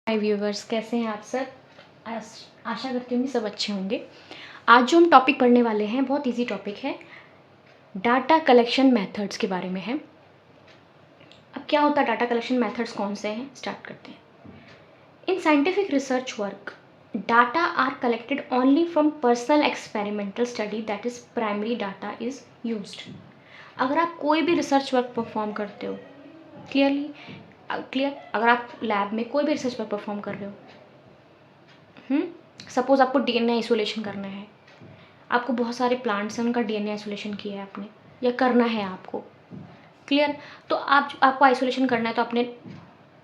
हाय viewers, कैसे हैं आप सब। आशा करती हूँ कि सब अच्छे होंगे। आज जो हम टॉपिक पढ़ने वाले हैं बहुत इजी टॉपिक है, डाटा कलेक्शन मेथड्स के बारे में है। अब क्या होता है, डाटा कलेक्शन मेथड्स कौन से हैं, स्टार्ट करते हैं। In scientific research work data are collected only from personal experimental study, that is primary data is used. अगर आप कोई भी रिसर्च वर्क परफॉर्म करते हो, क्लियर, अगर आप लैब में कोई भी रिसर्च वर्क परफॉर्म कर रहे हो, सपोज आपको डीएनए आइसोलेशन करना है, आपको बहुत सारे प्लांट्स हैं उनका डीएनए आइसोलेशन किया है आपने या करना है आपको, क्लियर। तो आपको आइसोलेशन करना है, तो आपने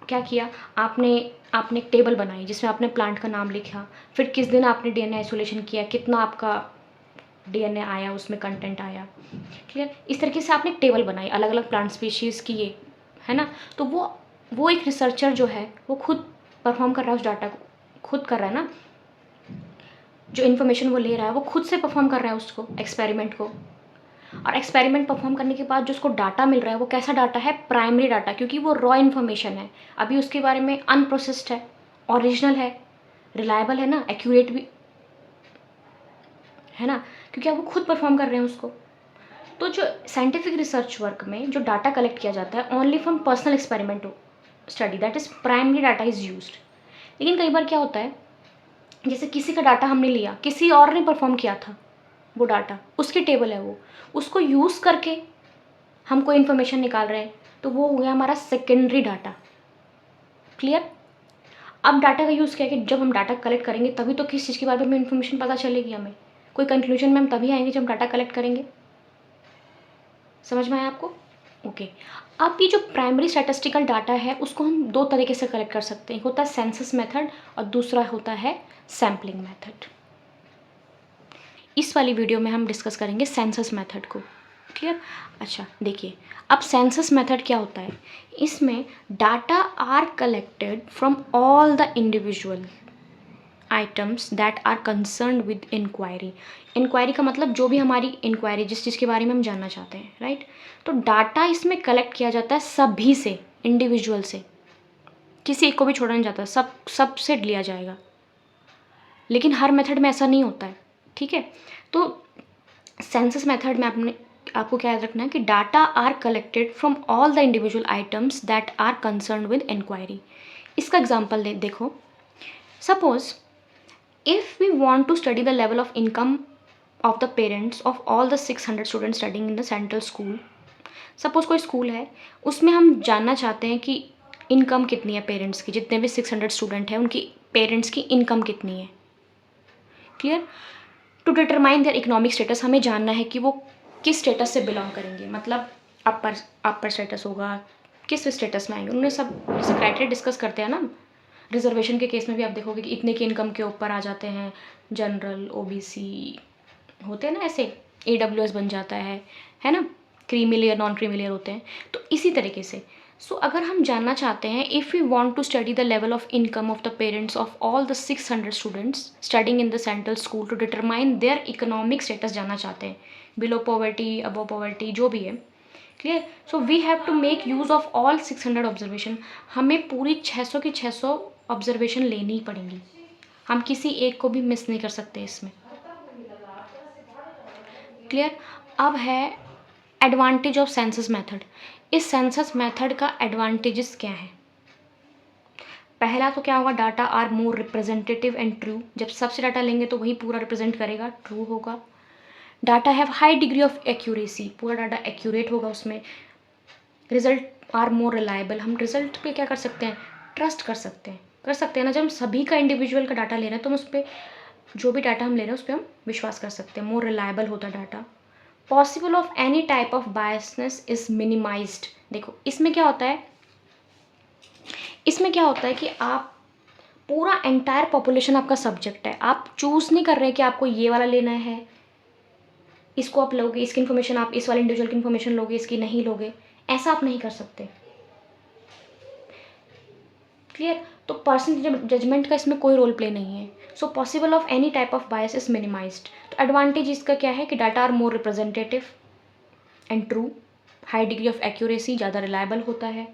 क्या किया, आपने आपने एक टेबल बनाई जिसमें आपने प्लांट का नाम लिखा, फिर किस दिन आपने डीएनए आइसोलेशन किया, कितना आपका डीएनए आया, उसमें कंटेंट आया, क्लियर। इस तरीके से आपने एक टेबल बनाई अलग अलग प्लांट स्पीशीज़ की, ये है ना। तो वो एक रिसर्चर जो है वो खुद परफॉर्म कर रहा है, उस डाटा को खुद कर रहा है ना, जो इन्फॉर्मेशन वो ले रहा है वो खुद से परफॉर्म कर रहा है उसको, एक्सपेरिमेंट को। और एक्सपेरिमेंट परफॉर्म करने के बाद जो उसको डाटा मिल रहा है वो कैसा डाटा है, प्राइमरी डाटा, क्योंकि वो रॉ इन्फॉर्मेशन है, अभी उसके बारे में अनप्रोसेस्ड है, ओरिजिनल है, रिलायबल है ना, एक्यूरेट भी है ना, क्योंकि अब वो खुद परफॉर्म कर रहे हैं उसको। तो जो साइंटिफिक रिसर्च वर्क में जो डाटा कलेक्ट किया जाता है only from personal experiment study, that is primary data is used. लेकिन कई बार क्या होता है, जैसे किसी का डाटा हमने लिया, किसी और ने परफॉर्म किया था, वो डाटा उसकी टेबल है, वो उसको यूज़ करके हम कोई इन्फॉर्मेशन निकाल रहे हैं, तो वो हो गया हमारा सेकेंडरी डाटा, क्लियर। अब डाटा का यूज़ क्या है कि जब हम डाटा कलेक्ट करेंगे तभी तो किस चीज़ के बारे में इन्फॉर्मेशन पता चलेगी हमें, कोई कंक्लूजन में हम तभी आएंगे जब हम डाटा कलेक्ट करेंगे। समझ में आया आपको? ओके। अब ये जो प्राइमरी स्टैटिस्टिकल डाटा है उसको हम दो तरीके से कलेक्ट कर सकते हैं, एक होता है सेंसस मेथड और दूसरा होता है सैम्पलिंग मेथड। इस वाली वीडियो में हम डिस्कस करेंगे सेंसस मेथड को, क्लियर। अच्छा देखिए, अब सेंसस मेथड क्या होता है, इसमें data are collected from all the individual items that are concern with inquiry. Inquiry का मतलब जो भी हमारी इंक्वायरी, जिस चीज़ के बारे में हम जानना चाहते हैं, राइट। तो डाटा इसमें कलेक्ट किया जाता है सभी से, इंडिविजुअल से, किसी एक को भी छोड़ा नहीं जाता, सब से लिया जाएगा। लेकिन हर मेथड में ऐसा नहीं होता है, ठीक है। तो सेंसस मेथड में आपको क्या याद रखना है कि data are collected from all the individual items that are concern with inquiry. इसका एग्जाम्पल देखो, suppose if we want to study the level of income of the parents of all the 600 students studying in the central school, suppose कोई school है, उसमें हम जानना चाहते हैं कि इनकम कितनी है पेरेंट्स की, जितने भी 600 स्टूडेंट हैं उनकी पेरेंट्स की इनकम कितनी है, clear. To determine their economic status, हमें जानना है कि वो किस स्टेटस से बिलोंग करेंगे, मतलब अपर स्टेटस होगा, किस स्टेटस में आएंगे, उन्होंने सब जैसे क्राइटेरिया डिस्कस करते हैं ना। रिजर्वेशन के केस में भी आप देखोगे कि इतने की इनकम के ऊपर आ जाते हैं, जनरल, ओबीसी होते हैं ना, ऐसे AWS बन जाता है ना, creamy layer, non creamy layer होते हैं। तो इसी तरीके से अगर हम जानना चाहते हैं, if you want to study the level of income of the parents of all the 600 students studying in the central school to determine their economic status जानना चाहते हैं, बिलो पॉवर्टी, अबव पॉवर्टी, जो भी है, clear. So we have to make use of all 600 observation, हमें पूरी 600 की 600 observation लेनी ही पड़ेंगी, हम किसी एक को भी मिस नहीं कर सकते इसमें, क्लियर। अब है एडवांटेज ऑफ सेंसस मेथड। इस सेंसस मेथड का एडवांटेजेस क्या है, पहला तो क्या होगा, data are more representative and true, जब सबसे डाटा लेंगे तो वही पूरा रिप्रेजेंट करेगा, ट्रू होगा। Data have high degree of accuracy, पूरा डाटा एक्यूरेट होगा उसमें। रिजल्ट आर मोर रिलायबल, हम रिजल्ट पे क्या कर सकते हैं, ट्रस्ट कर सकते हैं ना। जब हम सभी का इंडिविजुअल का डाटा ले रहे हैं तो हम उस पर, जो भी डाटा हम ले रहे हैं उस पर हम विश्वास कर सकते हैं, मोर रिलायबल होता data. Possible of any type of biasness is minimised. देखो इसमें क्या होता है, कि आप पूरा एंटायर पॉपुलेशन आपका सब्जेक्ट है, आप चूज़ नहीं कर रहे हैं कि आपको ये वाला लेना है, इसको आप लोगे, इसकी इन्फॉर्मेशन आप इस वाले इंडिविजुअल की इन्फॉर्मेशन लोगे, इसकी नहीं लोगे, ऐसा आप नहीं कर सकते, क्लियर। तो पर्सनल जजमेंट का इसमें कोई रोल प्ले नहीं है। So possible of any type of bias is minimised. तो एडवांटेज इसका क्या है कि data are more representative and true, high degree of accuracy, ज़्यादा रिलायबल होता है।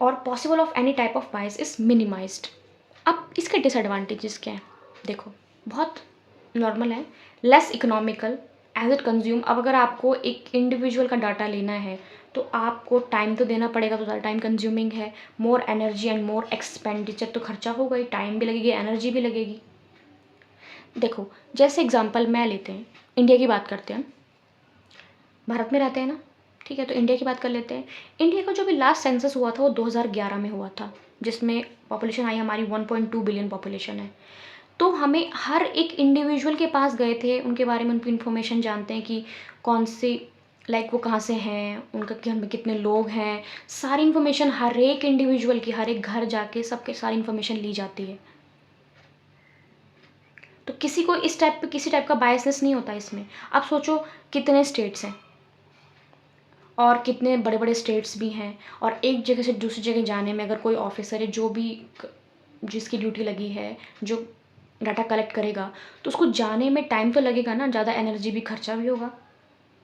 और possible of any type of bias is minimised. अब इसके डिसएडवांटेजेस क्या हैं? देखो, बहुत नॉर्मल है, less economical as it consume. अब अगर आपको एक इंडिविजुअल का डाटा लेना है तो आपको टाइम तो देना पड़ेगा, तो ज़्यादा टाइम कंज्यूमिंग है। More energy and more expenditure, तो खर्चा होगा ही, टाइम भी लगेगी, एनर्जी भी लगेगी। देखो, जैसे एग्जांपल मैं लेते हैं, इंडिया की बात करते हैं, भारत में रहते हैं ना, ठीक है, तो इंडिया की बात कर लेते हैं। इंडिया का जो भी लास्ट सेंसस हुआ था वो 2011 में हुआ था, जिसमें पॉपुलेशन आई हमारी 1.2 बिलियन पॉपुलेशन है। तो हमें हर एक इंडिविजुअल के पास गए थे, उनके बारे में उनकी इन्फॉर्मेशन जानते हैं कि कौन से, लाइक वो कहाँ से हैं, उनका घर में कितने लोग हैं, सारी इन्फॉर्मेशन हर एक इंडिविजुअल की, हर एक घर जाके सबके सारी इन्फॉर्मेशन ली जाती है। तो किसी को इस टाइप पे किसी टाइप का बायसनेस नहीं होता इसमें। आप सोचो कितने स्टेट्स हैं और कितने बड़े बड़े स्टेट्स भी हैं, और एक जगह से दूसरी जगह जाने में अगर कोई ऑफिसर है जो भी जिसकी ड्यूटी लगी है, जो डाटा कलेक्ट करेगा, तो उसको जाने में टाइम तो लगेगा ना, ज़्यादा एनर्जी भी खर्चा भी होगा,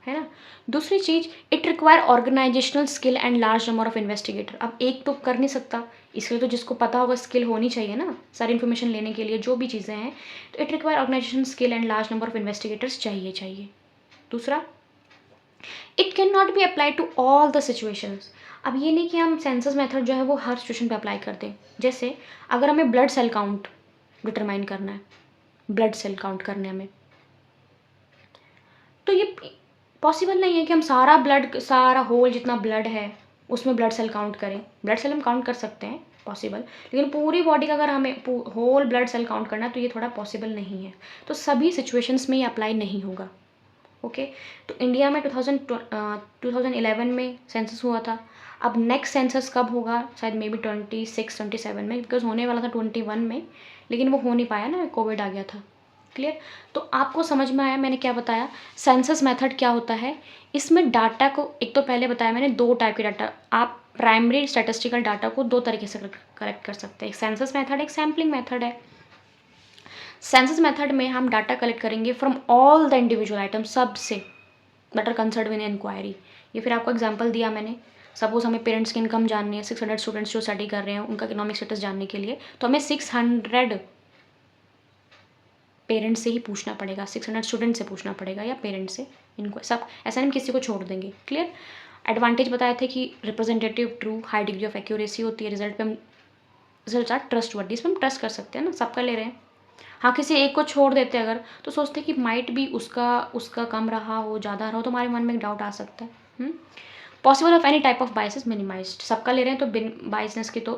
है ना। दूसरी चीज़, it require organisational skill and large number of investigator. अब एक तो कर नहीं सकता, इसलिए तो जिसको पता होगा स्किल होनी चाहिए ना सारी इन्फॉर्मेशन लेने के लिए, जो भी चीज़ें हैं, तो it require organisational skill and large number of investigators चाहिए। दूसरा, it can not be apply to all the situations. अब ये नहीं कि हम सेंसस मेथड जो है वो हर सिचुएशन पे अप्लाई कर दें। जैसे अगर हमें ब्लड सेल काउंट डिटरमाइन करना है, ब्लड सेल काउंट करने हमें, तो ये पॉसिबल नहीं है कि हम सारा होल जितना ब्लड है उसमें ब्लड सेल काउंट करें। ब्लड सेल हम काउंट कर सकते हैं, पॉसिबल, लेकिन पूरी बॉडी का अगर हमें होल ब्लड सेल काउंट करना है तो ये थोड़ा पॉसिबल नहीं है। तो सभी सिचुएशंस में ये अप्लाई नहीं होगा। ओके, तो इंडिया में 2011 में सेंसस हुआ था। अब नेक्स्ट सेंसस कब होगा? शायद मे बी 26-27 में, बिकॉज होने वाला था 21 में, लेकिन वो हो नहीं पाया ना, कोविड आ गया था। क्लियर? तो आपको समझ में आया मैंने क्या बताया? सेंसस मेथड क्या होता है? इसमें डाटा को, एक तो पहले बताया मैंने, दो टाइप के डाटा, आप प्राइमरी स्टैटिस्टिकल डाटा को दो तरीके से कलेक्ट कर सकते हैं, एक सेंसस मेथड, एक सैम्पलिंग मेथड है। सेंसस मेथड में हम डाटा कलेक्ट करेंगे from all the individual item, सब से that are concerned with inquiry. ये फिर आपको एग्जांपल दिया मैंने, सपोज हमें पेरेंट्स की इनकम जाननी है, 600 स्टूडेंट्स जो स्टडी कर रहे हैं उनका इकोनॉमिक स्टेटस जानने के लिए, तो हमें 600 पेरेंट्स से ही पूछना पड़ेगा, 600 स्टूडेंट से पूछना पड़ेगा या पेरेंट्स से, इनको सब ऐसा नहीं किसी को छोड़ देंगे। क्लियर? एडवांटेज बताए थे कि representative, true, high degree of accuracy होती है, रिजल्ट पे हम, रिजल्ट आर ट्रस्ट वर्दी, इसमें हम ट्रस्ट कर सकते हैं ना, सबका ले रहे हैं। हाँ, किसी एक को छोड़ देते अगर, तो सोचते कि माइट भी उसका कम रहा हो, ज़्यादा रहा हो, तो हमारे मन में एक डाउट आ सकता है। Possible of any type of biases minimised, सबका ले रहे हैं तो बाइसनेस की तो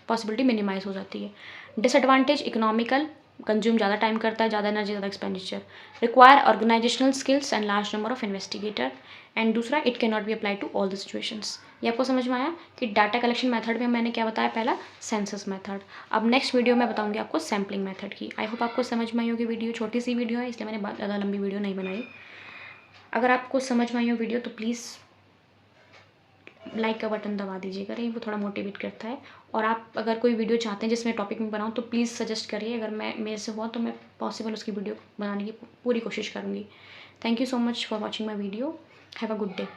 पॉसिबिलिटी मिनिमाइज हो जाती है। डिसएडवांटेज, इकोनॉमिकल, कंज्यूम ज़्यादा टाइम करता है, ज़्यादा एनर्जी, ज़्यादा expenditure, require organizational skills and large number of investigator, and दूसरा, it can not be apply to all the situations. ये आपको समझ में आया कि डाटा कलेक्शन मेथड में मैंने क्या बताया? पहला सेंसस मेथड। अब नेक्स्ट वीडियो में बताऊंगी आपको सैम्पलिंग मेथड की। आई होप आपको समझ में आई होगी। वीडियो छोटी सी वीडियो है, इसलिए मैंने ज़्यादा लंबी वीडियो नहीं बनाई। अगर आपको समझ में आई हो वीडियो तो प्लीज़ लाइक का बटन दबा दीजिएगा, ये वो थोड़ा मोटिवेट करता है। और आप अगर कोई वीडियो चाहते हैं जिसमें टॉपिक में बनाऊँ तो प्लीज़ सजेस्ट करिए, अगर मेरे से हुआ तो मैं पॉसिबल उसकी वीडियो बनाने की पूरी कोशिश करूँगी। Thank you so much for watching my video. Have a good day.